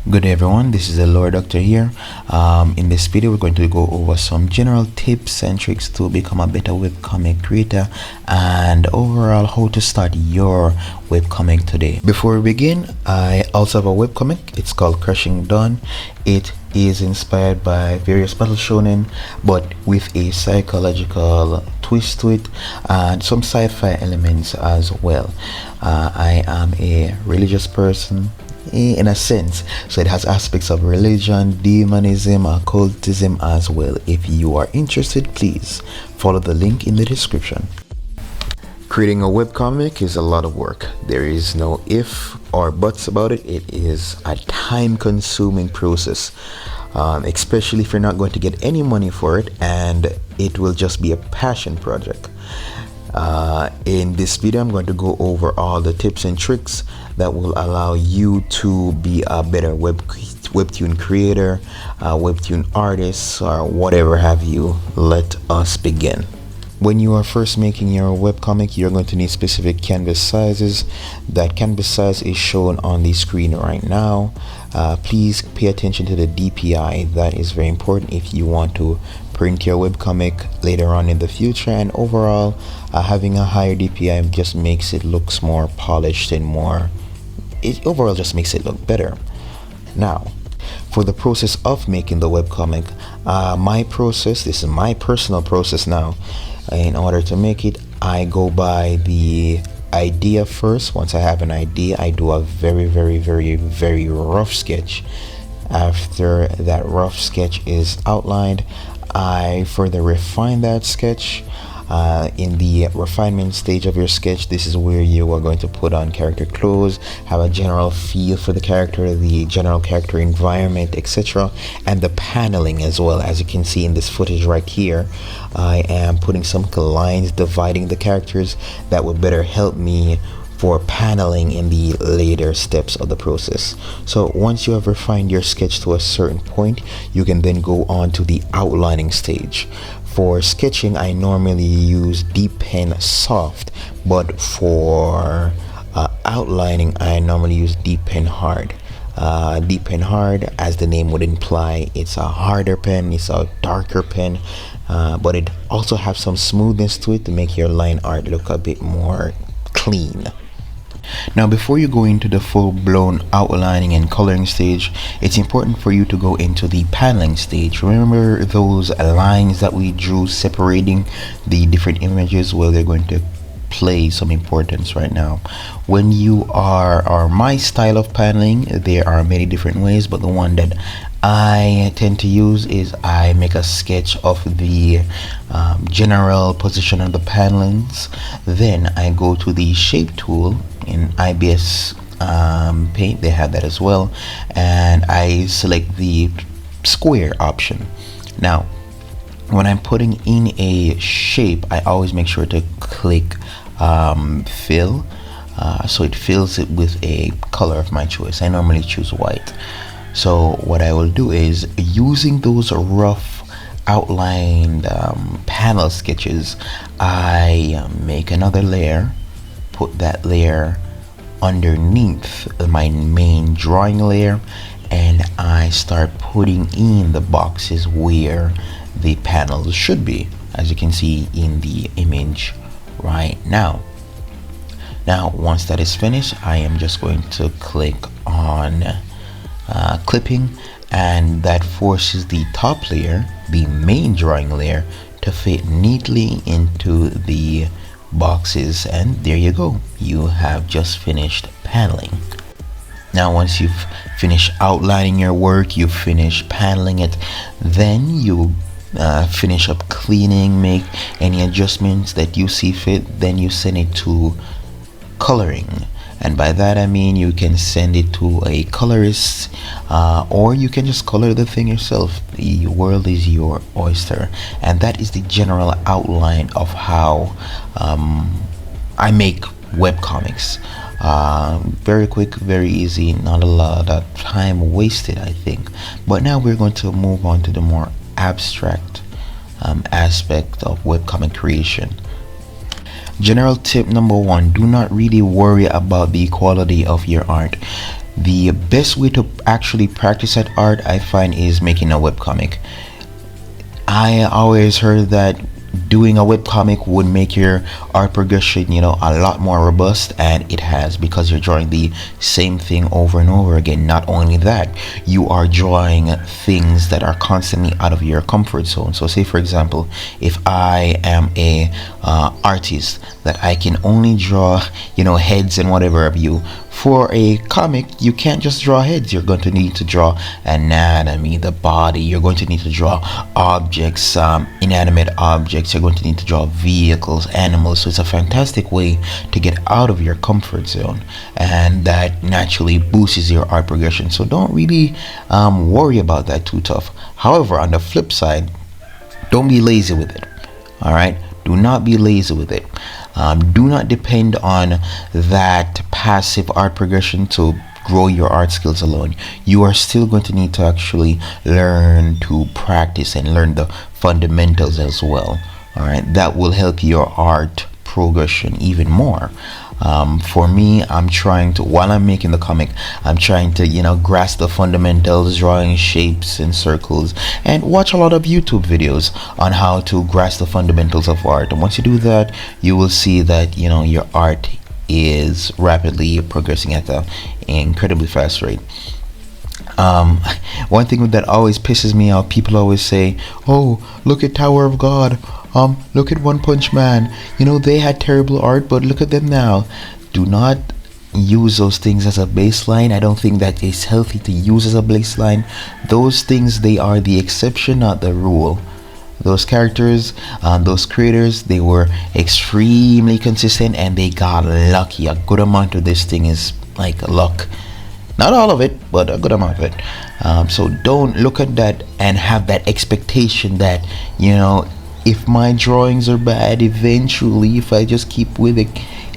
Good day everyone, this is the Lord Doctor here. In this video we're going to go over some general tips and tricks to become a better webcomic creator and overall how to start your webcomic today. Before we begin, I also have a webcomic. It's called Crushing Dawn. It is inspired by various battle shonen but with a psychological twist to it and some sci-fi elements as well. I am a religious person in a sense, so it has aspects of religion, demonism, occultism as well. If you are interested, please follow the link in the description. Creating a webcomic is a lot of work. There is no if or buts about it. It is a time-consuming process, especially if you're not going to get any money for it, and it will just be a passion project. In this video I'm going to go over all the tips and tricks that will allow you to be a better webtoon creator, webtoon artist, or whatever have you. Let us begin. When you are first making your webcomic, you're going to need specific canvas sizes. That canvas size is shown on the screen right now. Please pay attention to the DPI. That is very important if you want to print your webcomic later on in the future, and overall having a higher DPI just makes it looks more polished and overall just makes it look better. Now, for the process of making the webcomic, this is my personal process now. In order to make it, I go by the idea first. Once I have an idea, I do a very rough sketch. After that rough sketch is outlined, I further refine that sketch. In the refinement stage of your sketch, this is where you are going to put on character clothes, have a general feel for the character, the general character environment, etc., and the paneling as well. As you can see in this footage right here, I am putting some lines dividing the characters that would better help me for paneling in the later steps of the process. So once you have refined your sketch to a certain point, you can then go on to the outlining stage. For sketching, I normally use Deep Pen Soft, but for outlining, I normally use Deep Pen Hard. Deep Pen Hard, as the name would imply, it's a harder pen, it's a darker pen, but it also has some smoothness to it to make your line art look a bit more clean. Now, before you go into the full-blown outlining and coloring stage, it's important for you to go into the paneling stage. Remember those lines that we drew separating the different images? Well, they're going to play some importance right now. When you are my style of paneling, there are many different ways, but the one that I tend to use is I make a sketch of the general position of the panelings. Then I go to the shape tool in IbispaintX. They have that as well, and I select the square option. Now, when I'm putting in a shape, I always make sure to click fill, so it fills it with a color of my choice. I normally choose white. So what I will do is, using those rough outlined panel sketches, I make another layer, put that layer underneath my main drawing layer, and I start putting in the boxes where the panels should be, as you can see in the image right now. Now, once that is finished, I am just going to click on clipping, and that forces the top layer, the main drawing layer, to fit neatly into the boxes, and there you go, you have just finished paneling. Now, once you've finished outlining your work, you've finished paneling it, then you finish up cleaning, make any adjustments that you see fit, then you send it to coloring. And by that I mean you can send it to a colorist, or you can just color the thing yourself. The world is your oyster. And that is the general outline of how I make webcomics. Very quick, very easy, not a lot of time wasted, I think. But now we're going to move on to the more abstract aspect of webcomic creation. General tip number one: do not really worry about the quality of your art. The best way to actually practice that art, I find, is making a webcomic. I always heard that doing a webcomic would make your art progression, a lot more robust, and it has, because you're drawing the same thing over and over again. Not only that, you are drawing things that are constantly out of your comfort zone. So say for example, if I am a artist that I can only draw heads and whatever of you, for a comic you can't just draw heads. You're going to need to draw anatomy, the body. You're going to need to draw objects, inanimate objects. You're going to need to draw vehicles, animals. So it's a fantastic way to get out of your comfort zone, and that naturally boosts your art progression. So don't really worry about that too tough. However, on the flip side, don't be lazy with it. All right, do not be lazy with it. Do not depend on that passive art progression to grow your art skills alone. You are still going to need to actually learn to practice and learn the fundamentals as well. All right, that will help your art progression even more. For me, I'm trying to, while I'm making the comic, I'm trying to grasp the fundamentals, drawing shapes and circles, and watch a lot of YouTube videos on how to grasp the fundamentals of art. And once you do that, you will see that your art is rapidly progressing at an incredibly fast rate. One thing that always pisses me off, people always say, oh, look at Tower of God, look at One Punch Man, they had terrible art, but look at them now. Do not use those things as a baseline. I don't think that it's healthy to use as a baseline. Those things, they are the exception, not the rule. Those characters, those creators, they were extremely consistent, and they got lucky. A good amount of this thing is like luck. Not all of it, but a good amount of it. So don't look at that and have that expectation that if my drawings are bad, eventually if I just keep with it,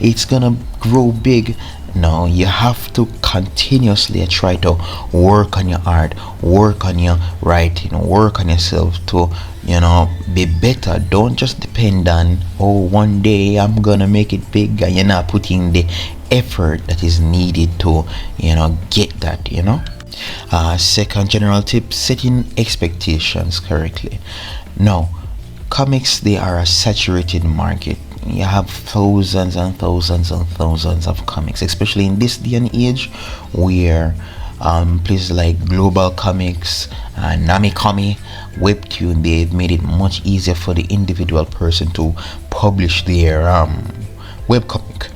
it's gonna grow big. No, you have to continuously try to work on your art, work on your writing, work on yourself to be better. Don't just depend on, oh, one day I'm gonna make it big, and you're not putting the effort that is needed to get that. Second general tip: setting expectations correctly. Now, comics, they are a saturated market. You have thousands and thousands and thousands of comics, especially in this day and age where places like Global Comics, Namikomi, Webtoon, they've made it much easier for the individual person to publish their webcomic.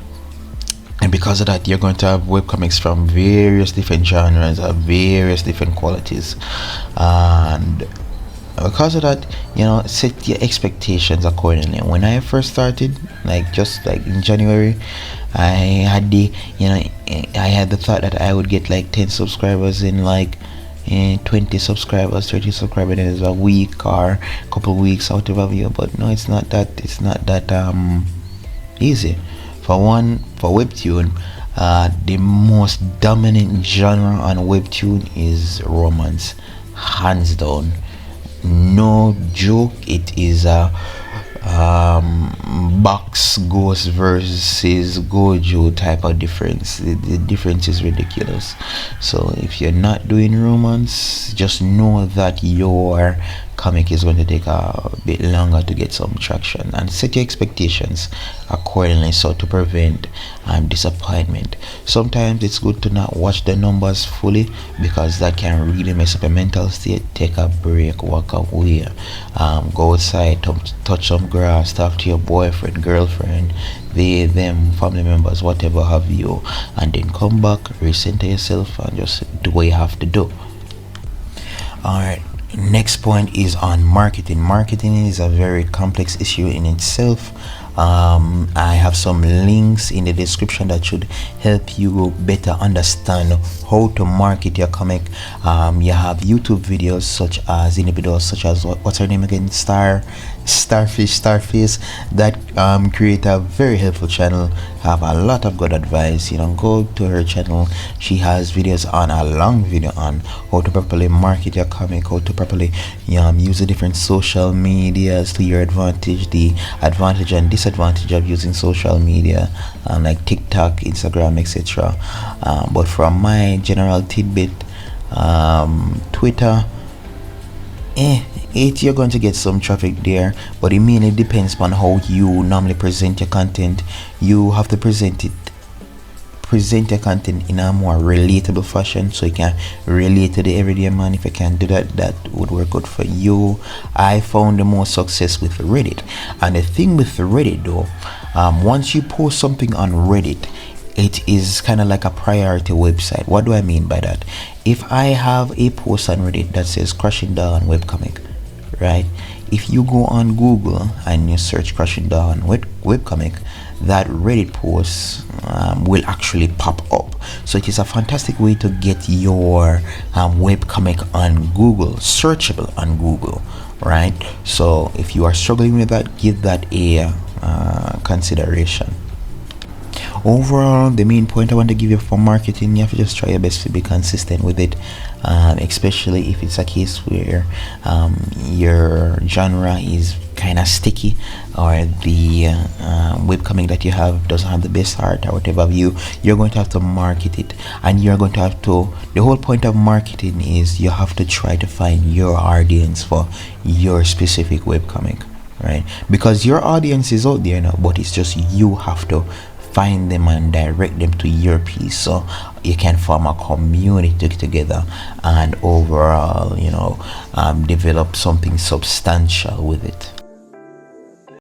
And because of that, you're going to have webcomics from various different genres, of various different qualities. And because of that, set your expectations accordingly. When I first started, just in January, I had the thought that I would get 10 subscribers in 20 subscribers, 30 subscribers in a week or a couple of weeks out of a view. But no, it's not that easy. For Webtoon, the most dominant genre on Webtoon is romance, hands down. No joke. It is a box ghost versus gojo type of difference. The difference is ridiculous. So if you're not doing romance, just know that your comic is going to take a bit longer to get some traction, and set your expectations accordingly so to prevent disappointment. Sometimes it's good to not watch the numbers fully, because that can really mess up your mental state. Take a break, walk away, go outside, touch some grass, talk to your boyfriend, girlfriend, they, them, family members, whatever have you, and then come back, recenter yourself, and just do what you have to do. Alright, next point is on marketing. Marketing is a very complex issue in itself. I have some links in the description that should help you better understand how to market your comic. You have YouTube videos such as individuals such as what's her name again, Starface, that create a very helpful channel, have a lot of good advice. Go to her channel. She has videos on, a long video on how to properly market your comic, how to properly use the different social medias to your advantage, the advantage and disadvantage of using social media, like TikTok, Instagram, etc. But from my general tidbit, Twitter, you're going to get some traffic there, but it mainly depends on how you normally present your content. You have to present your content in a more relatable fashion, so you can relate to the everyday man. If you can do that, that would work good for you. I found the most success with Reddit, and the thing with Reddit though, once you post something on Reddit, it is kind of like a priority website. What do I mean by that? If I have a post on Reddit that says Crashing Down Webcomic, right? If you go on Google and you search Crashing Down Webcomic, that Reddit post will actually pop up. So it is a fantastic way to get your webcomic on Google, searchable on Google, right? So if you are struggling with that, give that a consideration. Overall, the main point I want to give you for marketing, you have to just try your best to be consistent with it, especially if it's a case where your genre is kind of sticky, or the webcomic that you have doesn't have the best art or whatever view. You're going to have to market it, and you're going to have to, the whole point of marketing is you have to try to find your audience for your specific webcomic, right? Because your audience is out there now, but it's just you have to find them and direct them to your piece, so you can form a community together and overall develop something substantial with it.